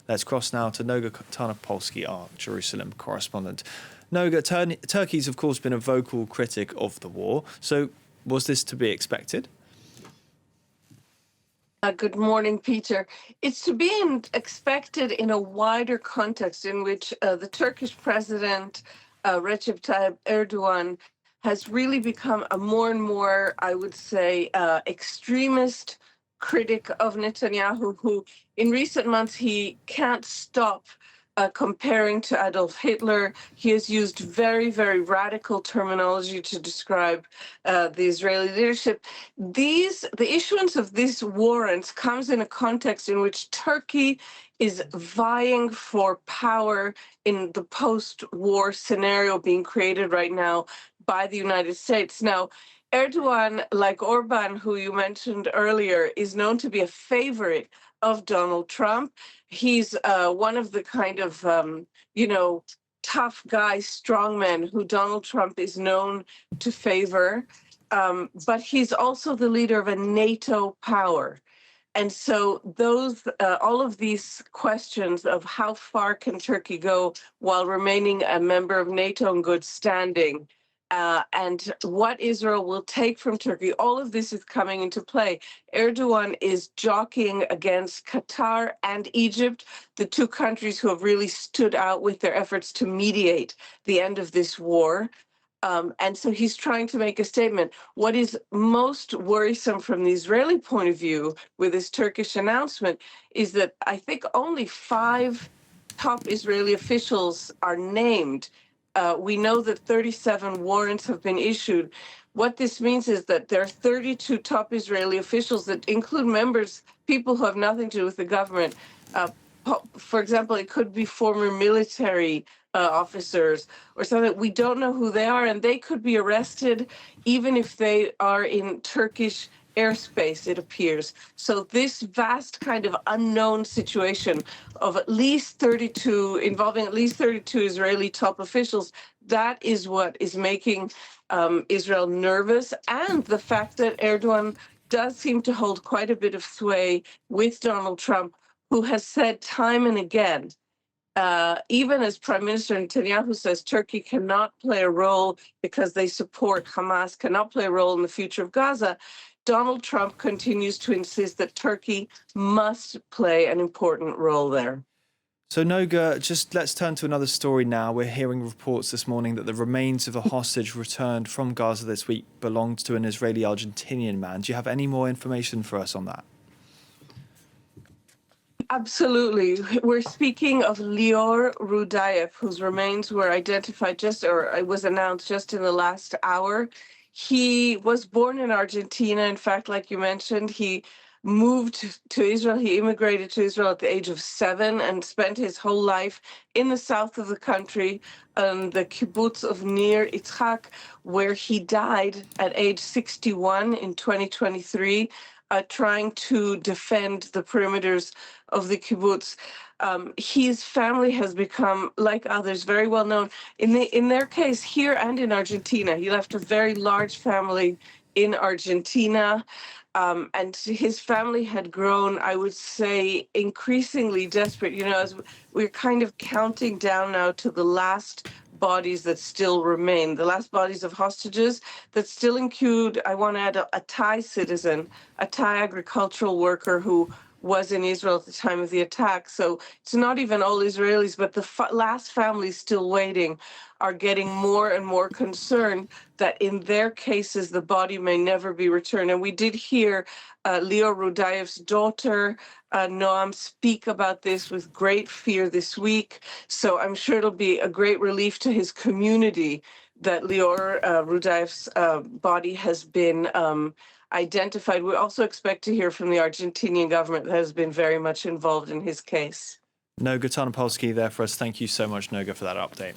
Let's cross now to Noga Tarnopolsky, our Jerusalem correspondent. Noga, Turkey's, of course, been a vocal critic of the war. So was this to be expected? Good morning, Peter. It's to be expected in a wider context in which the Turkish president, Recep Tayyip Erdogan, has really become a more and more, I would say, extremist critic of Netanyahu, who in recent months he can't stop comparing to Adolf Hitler. He has used very, very radical terminology to describe the Israeli leadership. The issuance of these warrants comes in a context in which Turkey is vying for power in the post-war scenario being created right now by the United States. Now, Erdogan, like Orban, who you mentioned earlier, is known to be a favorite of Donald Trump. He's one of the kind of, tough guy, strongmen who Donald Trump is known to favor. But he's also the leader of a NATO power. And so all of these questions of how far can Turkey go while remaining a member of NATO in good standing, and what Israel will take from Turkey, all of this is coming into play. Erdogan is jockeying against Qatar and Egypt, the two countries who have really stood out with their efforts to mediate the end of this war. And so he's trying to make a statement. What is most worrisome from the Israeli point of view with this Turkish announcement is that I think only 5 top Israeli officials are named. We know that 37 warrants have been issued. What this means is that there are 32 top Israeli officials that include people who have nothing to do with the government. For example, it could be former military officers or something. We don't know who they are, and they could be arrested even if they are in Turkish airspace, it appears. So this vast kind of unknown situation of involving at least 32 Israeli top officials, that is what is making Israel nervous. And the fact that Erdogan does seem to hold quite a bit of sway with Donald Trump, who has said time and again, even as Prime Minister Netanyahu says Turkey cannot play a role because they support Hamas, cannot play a role in the future of Gaza, Donald Trump continues to insist that Turkey must play an important role there. So, Noga, just let's turn to another story now. We're hearing reports this morning that the remains of a hostage returned from Gaza this week belonged to an Israeli-Argentinian man. Do you have any more information for us on that? Absolutely. We're speaking of Lior Rudayev, whose remains were identified it was announced just in the last hour. He was born in Argentina. In fact, like you mentioned, he moved to Israel. He immigrated to Israel at the age of 7 and spent his whole life in the south of the country, the kibbutz of Nir Yitzhak, where he died at age 61 in 2023. Trying to defend the perimeters of the kibbutz. His family has become, like others, very well known. In their case, here and in Argentina, he left a very large family in Argentina, and his family had grown, I would say, increasingly desperate. As we're kind of counting down now to the last bodies that still remain, the last bodies of hostages that still include, I want to add, a Thai citizen, a Thai agricultural worker who was in Israel at the time of the attack. So it's not even all Israelis, but the last families still waiting are getting more and more concerned that in their cases, the body may never be returned. And we did hear Lior Rudayev's daughter, Noam, speak about this with great fear this week. So I'm sure it'll be a great relief to his community that Lior Rudayev's body has been identified. We also expect to hear from the Argentinian government that has been very much involved in his case. Noga Tarnopolsky there for us. Thank you so much, Noga, for that update.